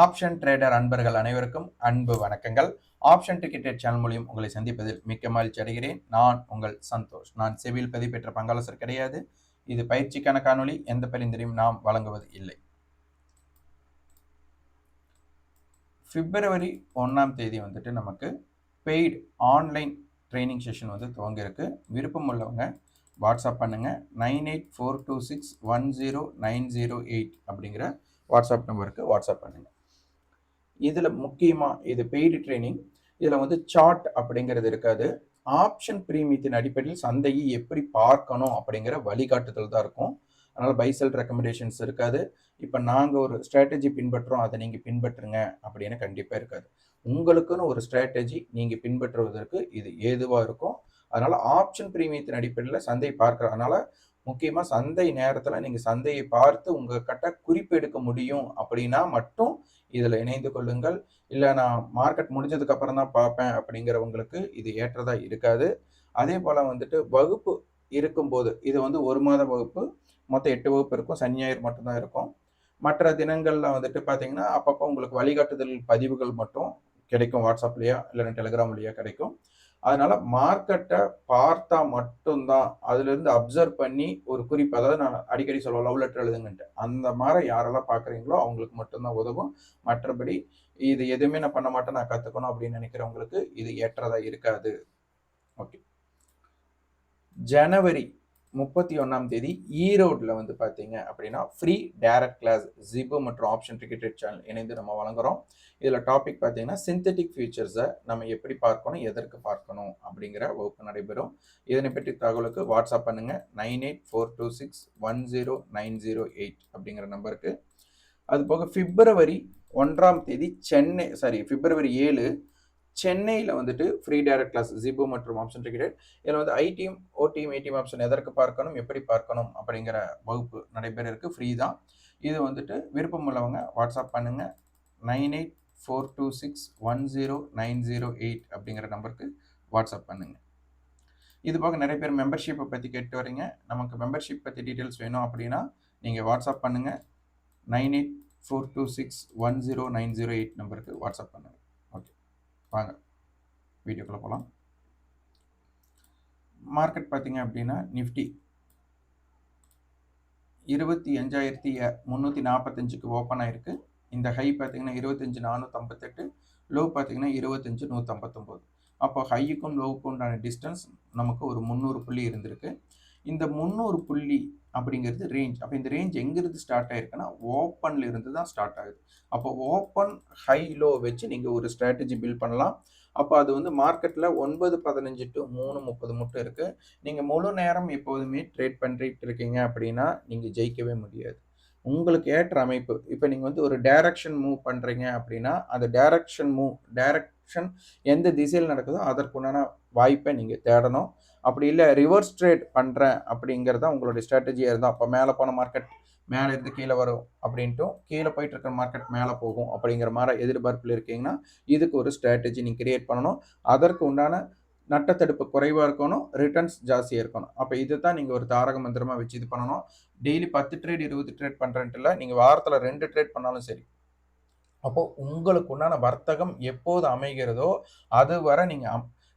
Option trader அன்பர்கள் அனைவருக்கும் அன்பு வணக்கங்கள். ஆப்ஷன் டிக்கெட் சேனல் மூலியம் உங்களை சந்திப்பதில் மிக்க மகிழ்ச்சி அடைகிறேன். நான் உங்கள் சந்தோஷ். நான் செபியில் பதிவு பெற்ற பங்காளர் கிடையாது. இது பயிற்சிக்கான காணொலி. எந்த பரிந்துரையும் நாம் வழங்குவது இல்லை. பிப்ரவரி 1ஆம் தேதி நமக்கு பெய்டு ஆன்லைன் ட்ரைனிங் செஷன் துவங்கியிருக்கு. விருப்பம் உள்ளவங்க வாட்ஸ்அப் பண்ணுங்க. 9842610908 அப்படிங்கிற வாட்ஸ்அப் நம்பருக்கு வாட்ஸ்அப் பண்ணுங்க. இதில் முக்கியமாக இது பெய்டு ட்ரைனிங். இதில் சார்ட் அப்படிங்கிறது இருக்காது. ஆப்ஷன் பிரீமியத்தின் அடிப்படையில் சந்தையை எப்படி பார்க்கணும் அப்படிங்கிற வழிகாட்டுதல் தான் இருக்கும். அதனால் பைசெல் ரெக்கமெண்டேஷன்ஸ் இருக்காது. இப்போ நாங்கள் ஒரு ஸ்ட்ராட்டஜி பின்பற்றுறோம், அதை நீங்கள் பின்பற்றுங்க அப்படின்னு கண்டிப்பாக இருக்காது. உங்களுக்குன்னு ஒரு ஸ்ட்ராட்டஜி நீங்கள் பின்பற்றுவதற்கு இது ஏதுவாக இருக்கும். அதனால் ஆப்ஷன் பிரீமியத்தின் அடிப்படையில் சந்தையை பார்க்குறதுனால முக்கியமாக சந்தை நேரத்தில் நீங்கள் சந்தையை பார்த்து உங்கள் கிட்ட குறிப்பு எடுக்க முடியும் அப்படின்னா மட்டும் இதில் இணைந்து கொள்ளுங்கள். இல்லை நான் மார்க்கெட் முடிஞ்சதுக்கு அப்புறம் தான் பார்ப்பேன் அப்படிங்கிறவங்களுக்கு இது ஏற்றதாக இருக்காது. அதே போல் வகுப்பு இருக்கும்போது இது 1 மாத வகுப்பு, மொத்தம் 8 வகுப்பு இருக்கும். சனி ஞாயிறு மட்டும்தான் இருக்கும். மற்ற தினங்களில் பார்த்தீங்கன்னா அப்பப்போ உங்களுக்கு வழிகாட்டுதல் பதிவுகள் மட்டும் கிடைக்கும். வாட்ஸ்அப்லையா இல்லைன்னா டெலிகிராம் வழியாக கிடைக்கும். அதனால மார்க்கெட்டை பார்த்தா மட்டும்தான் அதுலேருந்து அப்சர்வ் பண்ணி ஒரு குறிப்பு, அதாவது நான் அடிக்கடி சொல்லுவேன் லவ் லெட்டர் எழுதுங்கன்ட்டு, அந்த மாதிரி யாரெல்லாம் பார்க்குறீங்களோ அவங்களுக்கு மட்டும்தான் உதவும். மற்றபடி இது எதுவுமே நான் பண்ண மாட்டேன், நான் கற்றுக்கணும் அப்படின்னு நினைக்கிறவங்களுக்கு இது ஏற்றதாக இருக்காது. ஓகே. ஜனவரி 31ஆம் தேதி ஈரோடில் பார்த்தீங்க அப்படின்னா ஃப்ரீ டைரக்ட் கிளாஸ் ஜிபு மற்றும் ஆப்ஷன் டிக்கெட் சேனல் இணைந்து நம்ம வழங்குறோம். இதில் டாபிக் பார்த்தீங்கன்னா சிந்தட்டிக் ஃபியூச்சர்ஸை நம்ம எப்படி பார்க்கணும், எதற்கு பார்க்கணும் அப்படிங்கிற வகுப்பு நடைபெறும். இதனை பற்றி தகவலுக்கு வாட்ஸ்அப் பண்ணுங்கள். 9842610908 அப்படிங்கிற நம்பருக்கு. அதுபோக பிப்ரவரி 1ஆம் தேதி பிப்ரவரி 7 சென்னையில் ஃப்ரீ டைரக்ட் கிளாஸ் ஜிபு மற்றும் ஆப்ஷன் டிக்கெட். இதில் ஐடிஎம் ஓடிஎம் ஏடிஎம் ஆப்ஷன் எதற்கு பார்க்கணும், எப்படி பார்க்கணும் அப்படிங்கிற வகுப்பு நடைபெற இருக்கு. ஃப்ரீ தான். இது விருப்பம் உள்ளவங்க வாட்ஸ்அப் பண்ணுங்க. 9842610908 அப்படிங்கிற நம்பருக்கு வாட்ஸ்அப் பண்ணுங்க. இது போக நிறைய பேர் மெம்பர்ஷிப்பை பற்றி கேட்டு வரீங்க. நமக்கு மெம்பர்ஷிப் பற்றி டீட்டெயில்ஸ் வேணும் அப்படின்னா நீங்கள் வாட்ஸ்அப் பண்ணுங்க. 9842610908 நம்பருக்கு வாட்ஸ்அப் பண்ணுங்க. ஓகே, வாங்க வீடியோக்குள்ளே போகலாம். மார்க்கெட் பார்த்தீங்க அப்படின்னா நிஃப்டி 25,345க்கு ஓப்பன் ஆயிருக்கு. இந்த ஹை பார்த்தீங்கன்னா 25,458, லோ பார்த்தீங்கன்னா 25,159. அப்போ ஹையுக்கும் லோவுக்கும் உண்டான டிஸ்டன்ஸ் நமக்கு ஒரு 300 புள்ளி இருந்திருக்கு. இந்த 300 புள்ளி அப்படிங்கிறது ரேஞ்ச். அப்போ இந்த ரேஞ்ச் எங்கிருந்து ஸ்டார்ட் ஆயிருக்குன்னா ஓப்பன்ல இருந்து தான் ஸ்டார்ட் ஆகுது. அப்போ ஓப்பன் ஹை லோ வச்சு நீங்கள் ஒரு ஸ்ட்ராட்டஜி பில்ட் பண்ணலாம். அப்போ அது மார்க்கெட்டில் 9:15 to 3:30 மட்டும் இருக்குது. நீங்கள் முழு நேரம் எப்போதுமே ட்ரேட் பண்ணிட்டு இருக்கீங்க அப்படின்னா நீங்கள் ஜெயிக்கவே முடியாது. உங்களுக்கு ஏற்ற அமைப்பு, இப்போ நீங்கள் ஒரு டைரக்ஷன் மூவ் பண்ணுறீங்க அப்படின்னா அந்த டைரக்ஷன் எந்த திசையில் நடக்குதோ அதற்குண்டான வாய்ப்பை நீங்கள் தேடணும். அப்படி இல்லை ரிவர்ஸ் ட்ரேட் பண்ணுறேன் அப்படிங்கிறத உங்களுடைய ஸ்ட்ராட்டஜியாக இருந்தால், அப்போ மேலே போன மார்க்கெட் மேலே இருந்து கீழே வரும் அப்படின்ட்டும், கீழே போயிட்டு இருக்கிற மார்க்கெட் மேலே போகும் அப்படிங்கிற மாதிரி எதிர்பார்ப்பில் இருக்கீங்கன்னா இதுக்கு ஒரு ஸ்ட்ராட்டஜி நீங்கள் கிரியேட் பண்ணணும். அதற்கு உண்டான நட்டத்தடுப்பு குறைவாக இருக்கணும், ரிட்டர்ன்ஸ் ஜாஸ்தியாக இருக்கணும். அப்போ இது தான் நீங்கள் ஒரு தாரக மந்திரமாக வச்சு இது பண்ணணும். டெய்லி 10 ட்ரேட் 20 ட்ரேட் பண்ணுறேன்ட்டு இல்லை, நீங்கள் வாரத்தில் 2 ட்ரேட் பண்ணாலும் சரி. அப்போது உங்களுக்கு உண்டான வர்த்தகம் எப்போது அமைகிறதோ அது வரை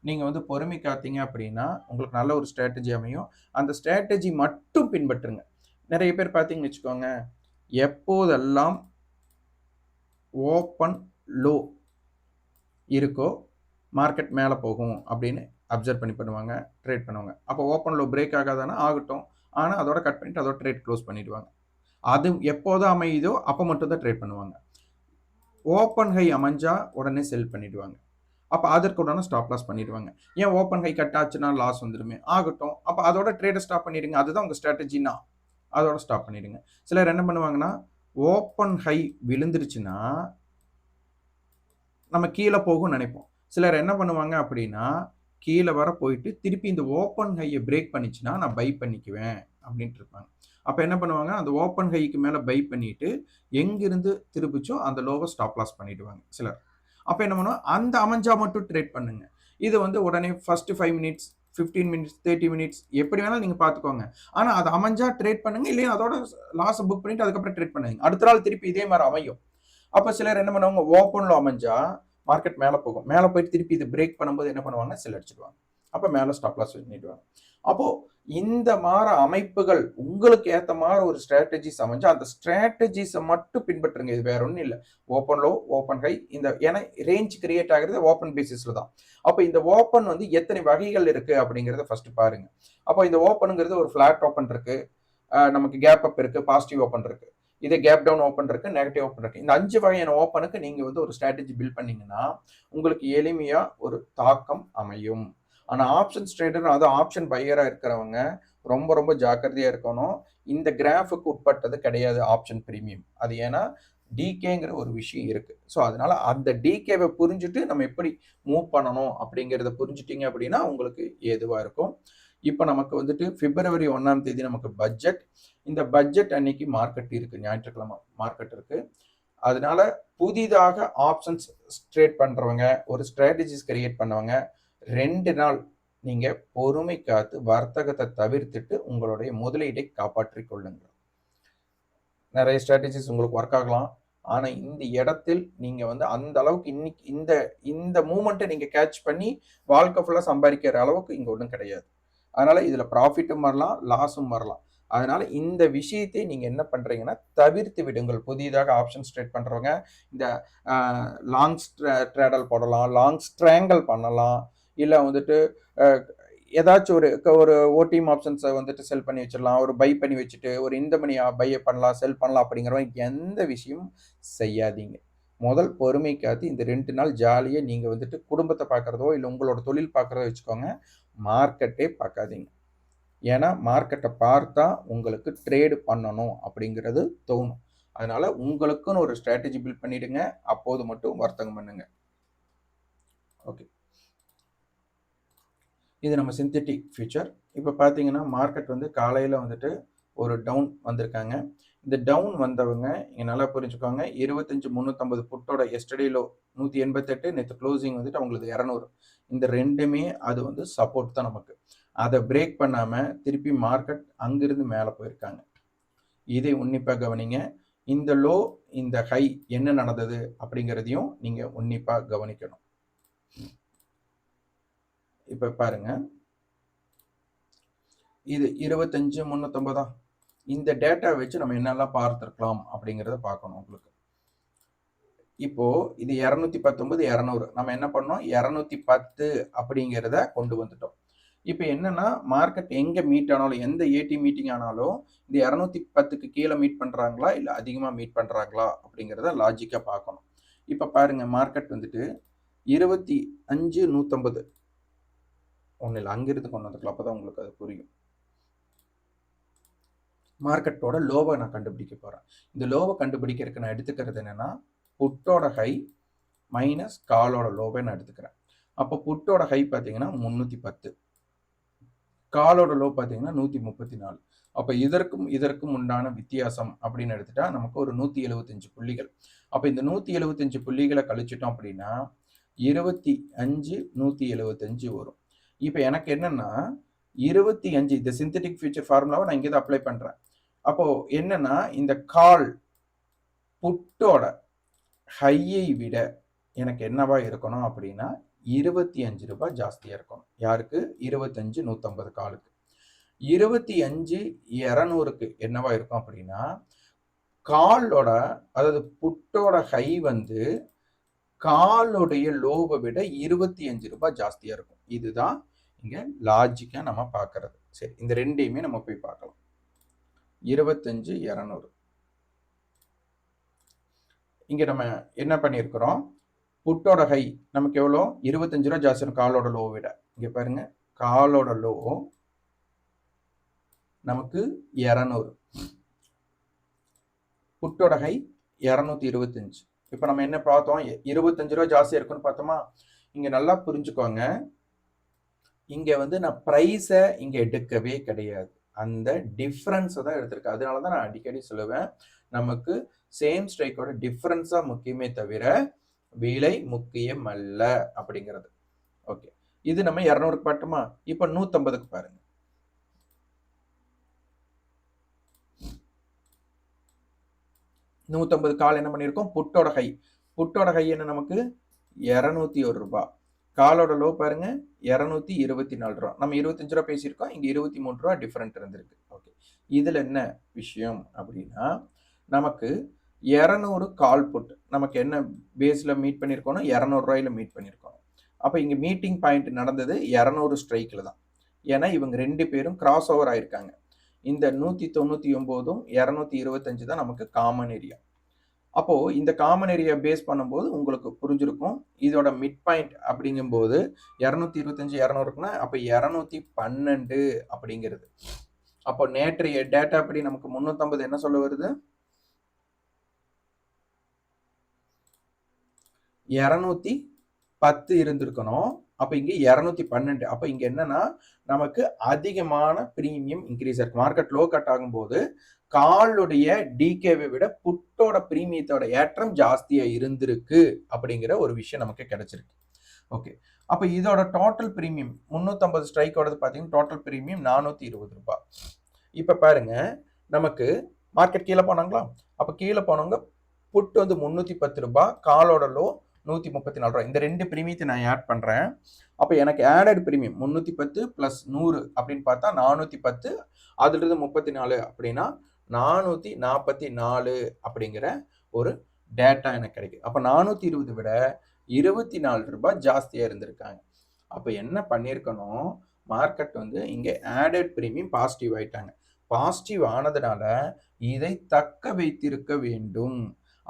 நீங்கள் பொறுமை காத்தீங்க அப்படின்னா உங்களுக்கு நல்ல ஒரு ஸ்ட்ராட்டஜி அமையும். அந்த ஸ்ட்ராட்டஜி மட்டும் பின்பற்றுங்க. நிறைய பேர் பார்த்தீங்கன்னு வச்சுக்கோங்க, எப்போதெல்லாம் ஓப்பன் லோ இருக்கோ மார்க்கெட் மேலே போகும் அப்படின்னு அப்சர்வ் பண்ணுவாங்க, ட்ரேட் பண்ணுவாங்க. அப்போ ஓப்பன் லோ பிரேக் ஆகாதானா ஆகட்டும், ஆனால் அதோட கட் பண்ணிவிட்டு அதோட ட்ரேட் க்ளோஸ் பண்ணிவிடுவாங்க. அது எப்போதான் அமையுதோ அப்போ மட்டும்தான் ட்ரேட் பண்ணுவாங்க. ஓப்பன் ஹை அமைஞ்சா உடனே செல் பண்ணிவிடுவாங்க. அப்போ அதற்கு உடனே ஸ்டாப் லாஸ் பண்ணிடுவாங்க. ஏன் ஓப்பன் ஹை கட் ஆச்சுன்னா லாஸ் வந்துடுமே, ஆகட்டும், அப்போ அதோட ட்ரேடை ஸ்டாப் பண்ணிடுங்க. அதுதான் உங்கள் ஸ்ட்ராட்டஜின்னா அதோட ஸ்டாப் பண்ணிடுங்க. சிலர் என்ன பண்ணுவாங்கன்னா, ஓப்பன் ஹை விழுந்துருச்சுன்னா நம்ம கீழே போகும்னு நினைப்போம். சிலர் என்ன பண்ணுவாங்க அப்படின்னா, கீழே வர போயிட்டு திருப்பி இந்த ஓப்பன் ஹையை பிரேக் பண்ணிச்சுன்னா நான் பை பண்ணிக்குவேன் அப்படின்ட்டு இருப்பாங்க. அப்போ என்ன பண்ணுவாங்க, அந்த ஓப்பன் ஹைக்கு மேலே பை பண்ணிட்டு எங்கிருந்து திருப்பிச்சோ அந்த லோவை ஸ்டாப் லாஸ் பண்ணிடுவாங்க சிலர். அப்போ என்ன பண்ணுவோம், அந்த அமைஞ்சா மட்டும் ட்ரேட் பண்ணுங்க. இது உடனே ஃபர்ஸ்ட் 5 மினிட்ஸ் 15 மினிட்ஸ் 30 மினிட்ஸ் எப்படி வேணாலும் நீங்கள் பார்த்துக்கோங்க. ஆனால் அது அமைஞ்சா ட்ரேட் பண்ணுங்க, இல்லையா அதோட லாஸை புக் பண்ணிட்டு அதுக்கப்புறம் ட்ரேட் பண்ணுங்க. அடுத்த நாள் திருப்பி இதே மாதிரி அமையும். அப்போ சிலர் என்ன பண்ணுவாங்க, ஓப்பனில் அமைஞ்சா மார்க்கெட் மேலே போகும், மேலே போயிட்டு திருப்பி இது பிரேக் பண்ணும்போது என்ன பண்ணுவாங்க, செல் அடிச்சிடுவாங்க. அப்போ மேலே ஸ்டாப் லாஸ் பண்ணிடுவாங்க. அப்போ இந்த மாதிரி அமைப்புகள் உங்களுக்கு ஏற்ற மாதிரி ஒரு ஸ்ட்ராட்டஜிஸ் அமைஞ்சு அந்த ஸ்ட்ராட்டஜிஸை மட்டும் பின்பற்றுங்க. இது வேற ஒன்றும் இல்லை. ஓப்பன் லோ, ஓப்பன் ஹை, இந்த ஏன்னா ரேஞ்ச் கிரியேட் ஆகிறது ஓப்பன் பேசிஸ்ல தான். அப்போ இந்த ஓப்பன் வந்து எத்தனை வகைகள் இருக்கு அப்படிங்கிறத ஃபர்ஸ்ட் பாருங்க. அப்போ இந்த ஓப்பனுங்கிறது ஒரு ஃபிளாட் ஓப்பன் இருக்கு, நமக்கு கேப் அப் இருக்கு, பாசிட்டிவ் ஓப்பன் இருக்கு, இதே கேப் டவுன் ஓப்பன் இருக்கு, நெகட்டிவ் ஓப்பன் இருக்கு. இந்த 5 வகையான ஓப்பனுக்கு நீங்க வந்து ஒரு ஸ்ட்ராட்டஜி பில்ட் பண்ணீங்கன்னா உங்களுக்கு எளிமையா ஒரு தாக்கம் அமையும். ஆனா ஆப்ஷன்ஸ் ட்ரேடர், அது ஆப்ஷன் பையரா இருக்கிறவங்க ரொம்ப ரொம்ப ஜாக்கிரதையா இருக்கணும். இந்த கிராஃபுக்கு உட்பட்டது கிடையாது ஆப்ஷன் பிரீமியம். அது ஏன்னா டிகேங்கிற ஒரு விஷயம் இருக்கு. ஸோ அதனால அந்த டிகேவை புரிஞ்சுட்டு நம்ம எப்படி மூவ் பண்ணணும் அப்படிங்கிறத புரிஞ்சுட்டீங்க அப்படின்னா உங்களுக்கு ஏதுவா இருக்கும். இப்போ நமக்கு வந்துட்டு பிப்ரவரி 1ஆம் தேதி நமக்கு பட்ஜெட். இந்த பட்ஜெட் அன்னைக்கு மார்க்கெட் இருக்கு, ஞாயிற்றுக்கிழமை மார்க்கெட் இருக்கு. அதனால புதிதாக ஆப்ஷன்ஸ் ட்ரேட் பண்றவங்க, ஒரு ஸ்ட்ராட்டஜிஸ் கிரியேட் பண்ணவங்க 2 நாள் நீங்க பொறுமை காத்து வர்த்தகத்தை தவிர்த்துட்டு உங்களுடைய முதலீட்டை காப்பாற்றிக் கொள்ளுங்கள். நிறைய ஸ்ட்ராட்டஜிஸ் உங்களுக்கு ஒர்க் ஆகலாம். ஆனா இந்த இடத்தில் நீங்க வந்து அந்த அளவுக்கு இன்னைக்கு இந்த இந்த மூமெண்ட்டை நீங்க கேட்ச் பண்ணி வாழ்க்கை ஃபுல்லா சம்பாதிக்கிற அளவுக்கு இங்க ஒன்றும் கிடையாது. அதனால இதுல ப்ராஃபிட்டும் வரலாம், லாஸும் வரலாம். அதனால இந்த விஷயத்தை நீங்க என்ன பண்றீங்கன்னா தவிர்த்து விடுங்கள். புதிதாக ஆப்ஷன்ஸ் ட்ரேட் பண்றவங்க இந்த லாங் ட்ரேடல் போடலாம், லாங் ஸ்ட்ராங்கல் பண்ணலாம், இல்லை வந்துட்டு ஏதாச்சும் ஒரு ஓடிஎம் ஆப்ஷன்ஸை வந்துட்டு செல் பண்ணி வச்சிடலாம், ஒரு பை பண்ணி வச்சுட்டு ஒரு இந்த மணி பையை பண்ணலாம், செல் பண்ணலாம் அப்படிங்கிற எந்த விஷயமும் செய்யாதீங்க. முதல் பொறுமை காத்து இந்த 2 நாள் ஜாலியாக நீங்கள் வந்துட்டு குடும்பத்தை பார்க்குறதோ இல்லை உங்களோட தொழில் பார்க்குறதோ வச்சுக்கோங்க. மார்க்கெட்டே பார்க்காதீங்க. ஏன்னா மார்க்கெட்டை பார்த்தா உங்களுக்கு ட்ரேடு பண்ணணும் அப்படிங்கிறது தோணும். அதனால உங்களுக்குன்னு ஒரு ஸ்ட்ராட்டஜி பில்ட் பண்ணிடுங்க. அப்போது மட்டும் வர்த்தகம் பண்ணுங்க. ஓகே, இது நம்ம சிந்தட்டிக் ஃபியூச்சர். இப்போ பார்த்தீங்கன்னா மார்க்கெட் வந்து காலையில் வந்துட்டு ஒரு டவுன் வந்திருக்காங்க. இந்த டவுன் வந்தவங்க இங்கே நல்லா புரிஞ்சுக்கோங்க. 25,350 புட்டோட எஸ்டர்டேலோ 188, நேற்று க்ளோசிங் வந்துட்டு அவங்களுக்கு 200. இந்த ரெண்டுமே அது வந்து சப்போர்ட் தான் நமக்கு. அதை பிரேக் பண்ணாமல் திருப்பி மார்க்கெட் அங்கிருந்து மேலே போயிருக்காங்க. இதை உன்னிப்பாக கவனிங்க. இந்த லோ, இந்த ஹை என்ன நடந்தது அப்படிங்கிறதையும் நீங்கள் உன்னிப்பாக கவனிக்கணும். இப்போ பாருங்க, இது 25,350. இந்த டேட்டா வச்சு நம்ம என்னெல்லாம் பார்த்துருக்கலாம் அப்படிங்கிறத பார்க்கணும் உங்களுக்கு. இப்போ இது 219, 200 நம்ம என்ன பண்ணோம், 210 அப்படிங்கிறத கொண்டு வந்துட்டோம். இப்போ என்னன்னா மார்க்கெட் எங்க மீட் ஆனாலும், எந்த ஏடி மீட்டிங் ஆனாலும் இந்த 210க்கு கீழே மீட் பண்றாங்களா இல்லை அதிகமாக மீட் பண்றாங்களா அப்படிங்கிறத லாஜிக்கா பார்க்கணும். இப்போ பாருங்க மார்க்கெட் வந்துட்டு 25,150 ஒன்றும் இல்லை, அங்கிருந்து கொண்டு வந்துக்கலாம், அப்போதான் உங்களுக்கு அது புரியும். மார்க்கெட்டோட லோவை நான் கண்டுபிடிக்க போகிறேன். இந்த லோவை கண்டுபிடிக்கிறதுக்கு நான் எடுத்துக்கிறது என்னென்னா புட்டோட ஹை மைனஸ் காலோட லோவை நான் எடுத்துக்கிறேன். அப்போ புட்டோட ஹை பார்த்தீங்கன்னா 310, காலோட லோ பார்த்தீங்கன்னா 134. அப்போ இதற்கும் உண்டான வித்தியாசம் அப்படின்னு எடுத்துட்டா நமக்கு ஒரு 175 புள்ளிகள். அப்போ இந்த 175 புள்ளிகளை கழிச்சிட்டோம் அப்படின்னா 25, 175 வரும். இப்போ எனக்கு என்னன்னா 25, இந்த சிந்தட்டிக் ஃபியூச்சர் ஃபார்முலாவை நான் இங்கே தான் அப்ளை பண்ணுறேன். அப்போ என்னன்னா இந்த கால் புட்டோட ஹையை விட எனக்கு என்னவா இருக்கணும் அப்படின்னா 25 ரூபாய் ஜாஸ்தியா இருக்கணும். யாருக்கு? 25,150 காலுக்கு. 25,200க்கு என்னவா இருக்கும் அப்படின்னா காலோட, அதாவது புட்டோட ஹை வந்து காலுடைய லோவை விட 25 ரூபாய் ஜாஸ்தியா இருக்கும். இதுதான் இங்க லாஜிக்கா நம்ம பார்க்கறது. சரி, இந்த ரெண்டையுமே நம்ம போய் பார்க்கலாம். 25,200 இங்க நம்ம என்ன பண்ணியிருக்கிறோம், புட்டோட ஹை நமக்கு எவ்வளோ, 25 ரூபா ஜாஸ்தி காலோட லோ விட. இங்க பாருங்க, காலோட லோ நமக்கு 200, புட்டோட ஹை 225. இப்போ நம்ம என்ன பார்த்தோம், 25 ரூபா ஜாஸ்தியா இருக்குன்னு பார்த்தோமா. இங்க நல்லா புரிஞ்சுக்கோங்க, இங்க வந்து நான் பிரைஸை இங்க எடுக்கவே கிடையாது, அந்த டிஃப்ரென்ஸை தான் எடுத்திருக்கேன். அதனால தான் நான் அடிக்கடி சொல்லுவேன், நமக்கு சேம் ஸ்ட்ரைக்கோட டிஃப்ரென்ஸா முக்கியமே தவிர விலை முக்கியம் அல்ல அப்படிங்கிறது. ஓகே, இது நம்ம 200க்கு பாட்டுமா. இப்போ 150க்கு பாருங்க. 150 கால் என்ன பண்ணியிருக்கோம், புட்டோட ஹை. புட்டோட ஹை என்ன நமக்கு 201 ரூபாய். காலோட லோ பாருங்க 224 ரூபா. நம்ம 25 ரூபா பேசியிருக்கோம், இங்க 23 ரூபா டிஃபரெண்ட் இருந்திருக்கு. ஓகே, இதுல என்ன விஷயம் அப்படின்னா, நமக்கு 200 கால் புட் நமக்கு என்ன பேஸ்ல மீட் பண்ணியிருக்கோம்னா 200 ரூபாயில மீட் பண்ணியிருக்கோம். அப்ப இங்க மீட்டிங் பாயிண்ட் நடந்தது 200 ஸ்ட்ரைக்ல தான். ஏன்னா இவங்க 2 பேரும் கிராஸ் ஓவர் ஆயிருக்காங்க. இந்த 199ம் 225 தான் நமக்கு காமன் ஏரியா. அப்போ இந்த காமன் ஏரியா பேஸ் பண்ணும்போது உங்களுக்கு புரிஞ்சிருக்கும். இதோட மிட் பாயிண்ட் அப்படிங்கும்போது 225 200 இருக்குன்னா அப்ப 212 அப்படிங்கிறது. அப்போ நேற்றைய டேட்டா படி நமக்கு 350 என்ன சொல்ல வருது, 210 இருந்திருக்கணும். அப்ப இங்க 212. அப்ப இங்க என்னன்னா நமக்கு அதிகமான பிரீமியம் இன்க்ரீஸ் ஆயிருக்கு. மார்க்கெட் லோ கட் ஆகும்போது காலுடைய டிகேவை விட புட்டோட பிரீமியத்தோட ஏற்றம் ஜாஸ்தியா இருந்திருக்கு அப்படிங்கிற ஒரு விஷயம் நமக்கு கிடைச்சிருக்கு. ஓகே, அப்ப இதோட டோட்டல் பிரீமியம் 350 ஸ்ட்ரைக்கோடது பாத்தீங்கன்னா டோட்டல் பிரீமியம் 420 ரூபாய். இப்ப பாருங்க, நமக்கு மார்க்கெட் கீழே போனாங்களா, அப்ப கீழே போனவங்க புட் வந்து 310 ரூபாய், காலோட லோ 134 ரூபாய். இந்த ரெண்டு பிரீமியத்தை நான் ஆட் பண்றேன். அப்ப எனக்கு ஆடட் பிரீமியம் 310 பிளஸ் 100 அப்படின்னு பார்த்தா 410, அதுல இருந்து 34 அப்படின்னா 444 அப்படிங்கிற ஒரு டேட்டா எனக்கு கிடைக்கும். அப்ப 420 விட 24 ரூபாய் ஜாஸ்தியா இருந்திருக்காங்க. அப்ப என்ன பண்ணிருக்கணும், மார்க்கெட் வந்து இங்க ஆடட் பிரீமியம் பாசிட்டிவ் ஆயிட்டாங்க. பாசிட்டிவ் ஆனதுனால இதை தக்க வைத்திருக்க வேண்டும்.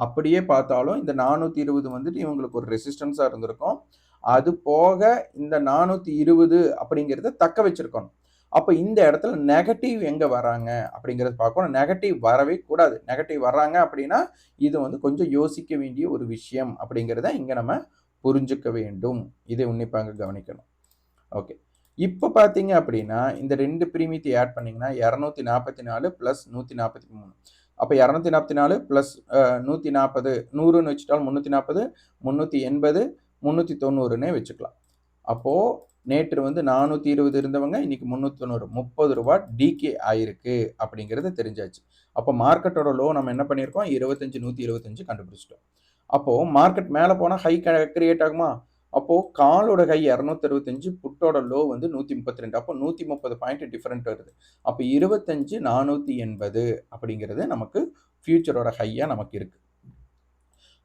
அப்படியே பார்த்தாலும் இந்த 420 வந்துட்டு இவங்களுக்கு ஒரு ரெசிஸ்டன்ஸா இருந்திருக்கும். அது போக இந்த 420 அப்படிங்கிறத தக்க வச்சிருக்கணும். அப்ப இந்த இடத்துல நெகட்டிவ் எங்க வராங்க அப்படிங்கறத பார்க்கணும். நெகட்டிவ் வரவே கூடாது. நெகட்டிவ் வர்றாங்க அப்படின்னா இது வந்து கொஞ்சம் யோசிக்க வேண்டிய ஒரு விஷயம் அப்படிங்கிறத இங்க நம்ம புரிஞ்சுக்க வேண்டும். இதை உன்னிப்பாக கவனிக்கணும். ஓகே, இப்போ பார்த்தீங்க அப்படின்னா இந்த ரெண்டு பிரீமியத்தை ஆட் பண்ணீங்கன்னா 244 பிளஸ் 143. அப்போ 244 பிளஸ் 140, 100ன்னு வச்சுட்டாலும் 340, 380, 390ன்னே வச்சுக்கலாம். அப்போ நேற்று வந்து 420 இருந்தவங்க இன்னைக்கு 390, 30 ரூபாய் டிகே ஆயிருக்கு அப்படிங்கிறது தெரிஞ்சாச்சு. அப்போ மார்க்கெட்டோட லோ நம்ம என்ன பண்ணியிருக்கோம், 25 125 கண்டுபிடிச்சிட்டோம். அப்போ மார்க்கெட் மேலே போனால் ஹை கிரியேட் ஆகுமா, அப்போ காலோட ஹை 265, புட்டோட லோ வந்து 132. அப்போ 130 பாயிண்ட் டிஃபரெண்ட் வருது. அப்போ 25 480 அப்படிங்கிறது நமக்கு ஃபியூச்சரோட ஹையா நமக்கு இருக்கு.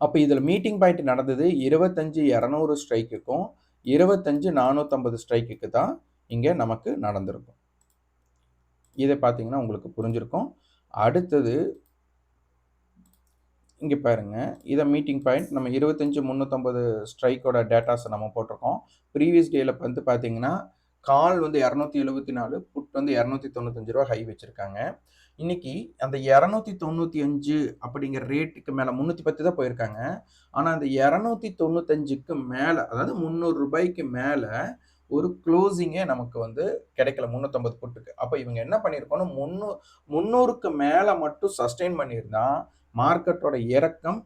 அப்போ இதில் மீட்டிங் பாயிண்ட் நடந்தது 25 200 ஸ்ட்ரைக்குக்கும் 25 450 ஸ்ட்ரைக்குக்கு தான் இங்கே நமக்கு நடந்திருக்கும். இதை பார்த்தீங்கன்னா உங்களுக்கு புரிஞ்சிருக்கும். அடுத்தது இங்கே பாருங்க, இதை மீட்டிங் பாயிண்ட் நம்ம 25 350 ஸ்ட்ரைக்கோட டேட்டாஸை நம்ம போட்டிருக்கோம். ப்ரீவியஸ் டேல வந்து பார்த்தீங்கன்னா கால் வந்து 274, புட் வந்து 295 ரூபா ஹை வச்சிருக்காங்க. இன்னைக்கு அந்த 295 அப்படிங்கிற ரேட்டுக்கு மேலே 310 தான் போயிருக்காங்க. ஆனால் அந்த 295க்கு மேலே, அதாவது 300 ரூபாய்க்கு மேலே ஒரு க்ளோசிங்கே நமக்கு வந்து கிடைக்கல 350 புட்டுக்கு. அப்போ இவங்க என்ன பண்ணியிருக்கோம், 300க்கு மேலே மட்டும் சஸ்டெயின் பண்ணியிருந்தா மார்க்கெட்டோட இறக்கம்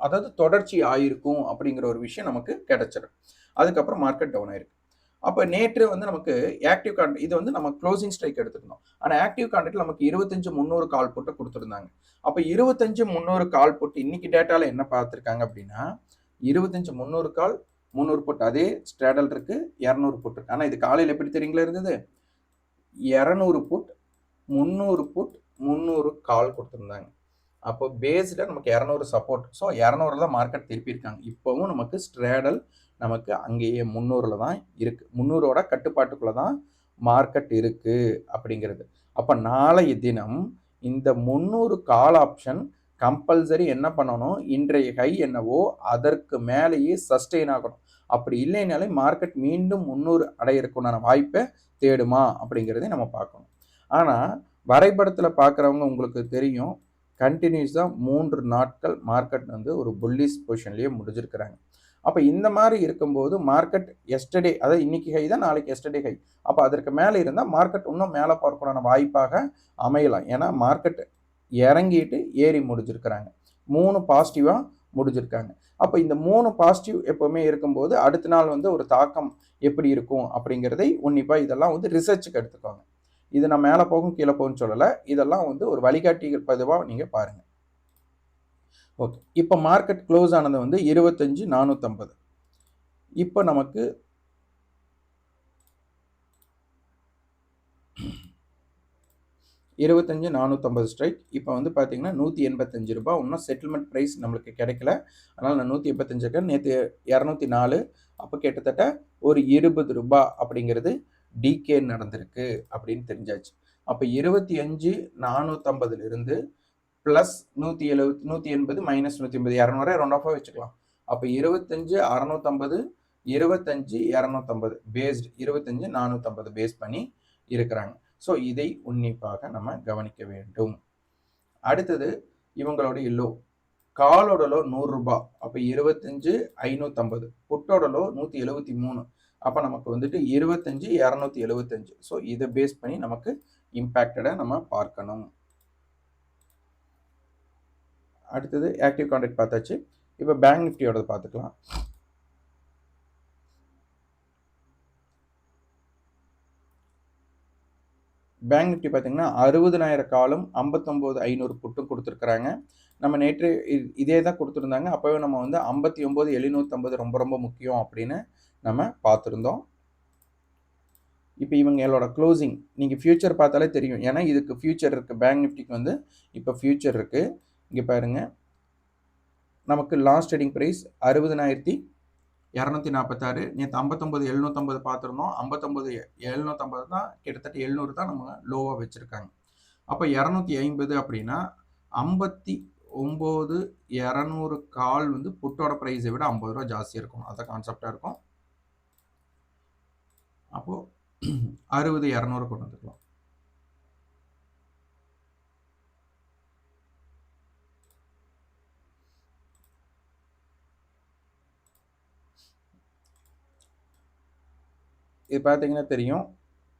அதாவது தொடர்ச்சி ஆயிருக்கும் அப்படிங்கிற ஒரு விஷயம் நமக்கு கிடைச்சிடும். அதுக்கப்புறம் மார்க்கெட் டவுன் ஆயிருக்கு. அப்போ நேற்று வந்து நமக்கு ஆக்டிவ் கான்ட்ராக்ட் இது வந்து நம்ம க்ளோசிங் ஸ்ட்ரைக் எடுத்துக்கணும். ஆனால் ஆக்டிவ் கான்ட்ராக்ட் நமக்கு 25 300 கால் போட்டு கொடுத்துருந்தாங்க. அப்போ 25 300 கால் போட்டு இன்னைக்கு டேட்டால என்ன பார்த்துருக்காங்க அப்படின்னா 25 300 கால் 300 புட், அதே ஸ்ட்ராடல் இருக்கு 200 புட் இருக்கு. ஆனால் இது காலையில் எப்படி தெரியுங்களா இருந்தது, 200 புட் 300 புட் 300 கால் கொடுத்துருந்தாங்க. அப்போ பேஸ்டாக நமக்கு 200 சப்போர்ட். ஸோ 200 தான் மார்க்கெட் திருப்பியிருக்காங்க. இப்போவும் நமக்கு ஸ்ட்ராடல் நமக்கு அங்கேயே 300ல் தான் இருக்குது. 300ஓட கட்டுப்பாட்டுக்குள்ளே தான் மார்க்கெட் இருக்குது அப்படிங்கிறது. அப்போ நாளைய தினம் இந்த 300 கால் ஆப்ஷன் கம்பல்சரி என்ன பண்ணணும், இன்றைய ஹை என்னவோ அதற்கு மேலேயே சஸ்டெயின் ஆகணும். அப்படி இல்லைனாலே மார்க்கெட் மீண்டும் 300 அடையிறதுக்குண்டான வாய்ப்பை தேடுமா அப்படிங்கிறதை நம்ம பார்க்கணும். ஆனால் வரைபடத்தில் பார்க்குறவங்க உங்களுக்கு தெரியும், கண்டினியூஸாக 3 நாட்கள் மார்க்கெட் வந்து ஒரு புல்லிஷ் பொசிஷன்லேயே முடிஞ்சிருக்கிறாங்க. அப்போ இந்த மாதிரி இருக்கும்போது மார்க்கெட் எஸ்டர்டே, அதாவது இன்னைக்கு ஹை தான் நாளைக்கு எஸ்டர்டே ஹை, அப்போ அதற்கு மேலே இருந்தால் மார்க்கெட் இன்னும் மேலே போகிறதுக்கான வாய்ப்பாக அமையலாம். ஏன்னா மார்க்கெட் இறங்கிட்டு ஏறி முடிஞ்சிருக்கிறாங்க, 3 பாசிட்டிவாக முடிஞ்சிருக்காங்க. அப்போ இந்த 3 பாசிட்டிவ் எப்போவுமே இருக்கும்போது அடுத்த நாள் வந்து ஒரு தாக்கம் எப்படி இருக்கும் அப்படிங்கிறதை உன்னிப்பாக இதெல்லாம் வந்து ரிசர்ச்சுக்கு எடுத்துக்கோங்க. இது நான் மேலே போகும் கீழே போகும்னு சொல்லலை, இதெல்லாம் வந்து ஒரு வழிகாட்டிகள் பதிவாக நீங்கள் பாருங்கள். ஓகே. இப்போ மார்க்கெட் க்ளோஸ் ஆனது வந்து 25,450. இப்போ நமக்கு 25,450 ஸ்ட்ரைக். இப்போ வந்து பார்த்தீங்கன்னா ₹185 இன்னும் செட்டில்மெண்ட் பிரைஸ் நம்மளுக்கு கிடைக்கல. அதனால நான் 185 நேற்று 204. அப்போ கிட்டத்தட்ட ஒரு ₹20 அப்படிங்கிறது டிகே நடந்திருக்கு அப்படின்னு தெரிஞ்சாச்சு. அப்போ 25,450 இருந்து பிளஸ் 170 180 மைனஸ் 180 200 ரவுண்ட் ஆஃபாக வச்சுக்கலாம். அப்போ 25,650 25,250 பேஸ்டு 25,450 பேஸ் பண்ணி இருக்கிறாங்க. ஸோ இதை உன்னிப்பாக நம்ம கவனிக்க வேண்டும். அடுத்தது இவங்களோட லோ காலோட லோ ₹100. அப்போ 25,550. புட்டோட லோ 173. அப்போ நமக்கு வந்துட்டு 25,275. ஸோ இதை பேஸ் பண்ணி நமக்கு இம்பேக்டடை நம்ம பார்க்கணும். அடுத்தது ஆக்டிவ் கான்ட்ராக்ட் பார்த்தாச்சு. இப்போ பேங்க் நிஃப்டியோட பார்த்துக்கலாம். பேங்க் நிஃப்டி பார்த்தீங்கன்னா 60,000 காலும் 59,500 புட்டும் கொடுத்துருக்குறாங்க. நம்ம நேற்று இதே தான் கொடுத்துருந்தாங்க. அப்போவே நம்ம வந்து 59,750 ரொம்ப ரொம்ப முக்கியம் அப்படின்னு நம்ம பார்த்துருந்தோம். இப்போ இவங்களோட க்ளோசிங் நீங்கள் ஃபியூச்சர் பார்த்தாலே தெரியும். ஏன்னா இதுக்கு ஃபியூச்சர் இருக்குது. பேங்க் நிஃப்டிக்கு வந்து இப்போ ஃபியூச்சர் இருக்குது. இங்கே பாருங்கள், நமக்கு லாஸ்ட் ட்ரேடிங் ப்ரைஸ் 60,246. நேற்று 59,750 பார்த்துருந்தோம். 59,750 தான் கிட்டத்தட்ட 700 தான் நம்ம லோவாக வச்சுருக்காங்க. அப்போ 250 அப்படின்னா 59,200 கால் வந்து புட்டோட ப்ரைஸை விட ₹50 ஜாஸ்தியாக இருக்கும். அதான் கான்செப்டாக இருக்கும். அப்போது 60,200 கொண்டு வந்துக்கலாம். இது பார்த்தீங்கன்னா தெரியும்.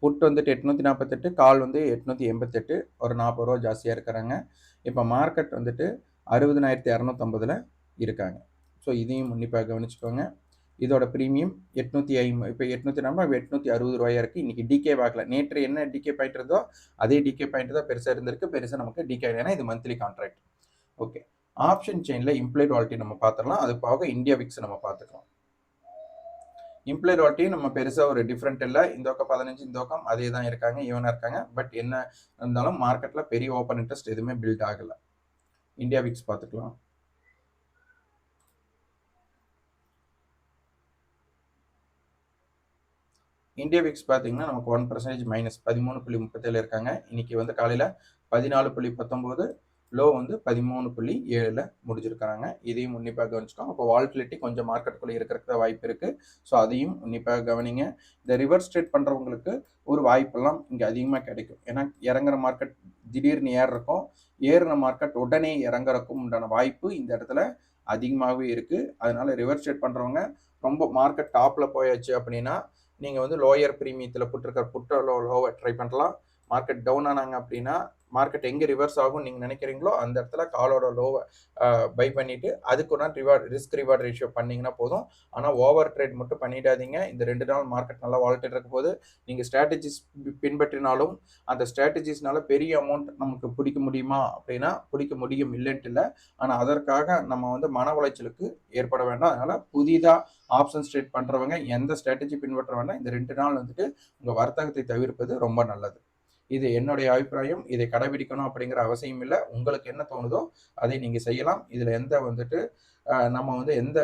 புட் வந்துட்டு 848, கால் வந்து 888, ஒரு ₹40 ஜாஸ்தியாக இருக்கிறாங்க. இப்போ மார்க்கெட் வந்துட்டு 60,250 இருக்காங்க. ஸோ இதையும் உன்னிப்பாக கவனிச்சுக்கோங்க. இதோட ப்ரீமியம் 850. இப்போ 840 860 இருக்குது. இன்றைக்கி டிகே ஆகல. நேற்று என்ன டிகே பாயிண்ட் இருந்தோ அதே டிகே பாயிண்ட் தான் பெருசாக இருந்திருக்கு. பெருசாக நமக்கு டிகே ஏன்னா இது மந்த்லி கான்ட்ராக்ட். ஓகே, ஆப்ஷன் செயினில் இம்ப்ளைட் வாலிட்டி நம்ம பார்த்துடலாம். அது போக இந்தியா விக்ஸ் நம்ம பார்த்துக்கலாம். இம்ப்ளைட் வாலிட்டியும் நம்ம பெருசாக ஒரு டிஃப்ரெண்ட் இல்லை. இந்த பக்கம் 15, இந்த பக்கம் அதே தான் இருக்காங்க, ஈவனாக இருக்காங்க. பட் என்ன இருந்தாலும் மார்க்கெட்டில் பெரிய ஓப்பன் இன்ட்ரெஸ்ட் எதுவுமே பில்ட் ஆகலை. இந்தியா விக்ஸ் பார்த்துக்கலாம். இந்தியா விக்ஸ் பார்த்தீங்கன்னா நமக்கு 1% மைனஸ் 13.37 இருக்காங்க. இன்னைக்கு வந்து காலையில் 14.19, லோ வந்து 13.7 முடிஞ்சிருக்காங்க. இதையும் உன்னிப்பாக கவனிச்சுக்கோங்க. அப்போ வால்டிலிட்டி கொஞ்சம் மார்க்கெட்டுக்குள்ளே இருக்கிறதுக்கு வாய்ப்பு இருக்குது. ஸோ அதையும் உன்னிப்பாக கவனிங்க. இந்த ரிவர்ஸ் ட்ரேட் பண்ணுறவங்களுக்கு ஒரு வாய்ப்பெல்லாம் இங்கே அதிகமாக கிடைக்கும். ஏன்னா இறங்குற மார்க்கெட் திடீர்னு ஏறுறக்கும், ஏறுன மார்க்கெட் உடனே இறங்குறக்கும் உண்டான வாய்ப்பு இந்த இடத்துல அதிகமாகவே இருக்குது. அதனால ரிவர்ஸ் ட்ரேட் பண்ணுறவங்க ரொம்ப மார்க்கெட் டாப்பில் போயாச்சு அப்படின்னா நீங்கள் வந்து லோயர் ப்ரீமியத்தில் புட்டிருக்கிற புட்டோ லோவை ட்ரை பண்ணலாம். மார்க்கெட் டவுன் ஆனாங்க அப்படின்னா மார்க்கெட் எங்கே ரிவர்ஸ் ஆகும் நீங்கள் நினைக்கிறீங்களோ அந்த இடத்துல காலோட லோவை பை பண்ணிவிட்டு அதுக்குன்னா ரிஸ்க் ரிவார்ட் ரேஷியோ பண்ணிங்கன்னா போதும். ஆனால் ஓவர் ட்ரேட் மட்டும் பண்ணிடாதீங்க. இந்த 2 நாள் மார்க்கெட் நல்லா வாலட்டில் இருக்கும் போது நீங்கள் ஸ்ட்ராட்டஜிஸ் பின்பற்றினாலும் அந்த ஸ்ட்ராட்டஜிஸ்னால பெரிய அமௌண்ட் நமக்கு பிடிக்க முடியுமா அப்படின்னா பிடிக்க முடியும், இல்லைன்ட்டு இல்லை. ஆனால் அதற்காக நம்ம வந்து மன உளைச்சலுக்கு ஏற்பட வேண்டாம். அதனால் புதிதாக ஆப்ஷன்ஸ் ட்ரேட் பண்ணுறவங்க எந்த ஸ்ட்ராட்டஜி பின்பற்ற வேண்டாம். இந்த 2 நாள் வந்துட்டு உங்கள் வர்த்தகத்தை தவிர்ப்பது ரொம்ப நல்லது. இது என்னுடைய அபிப்பிராயம். இதை கடைபிடிக்கணும் அப்படிங்கிற அவசியம் இல்லை. உங்களுக்கு என்ன தோணுதோ அதை நீங்கள் செய்யலாம். இதில் எந்த வந்துட்டு நம்ம வந்து எந்த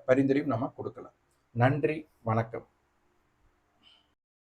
பரிந்துரையும் நம்ம கொடுக்கலாம். நன்றி, வணக்கம்.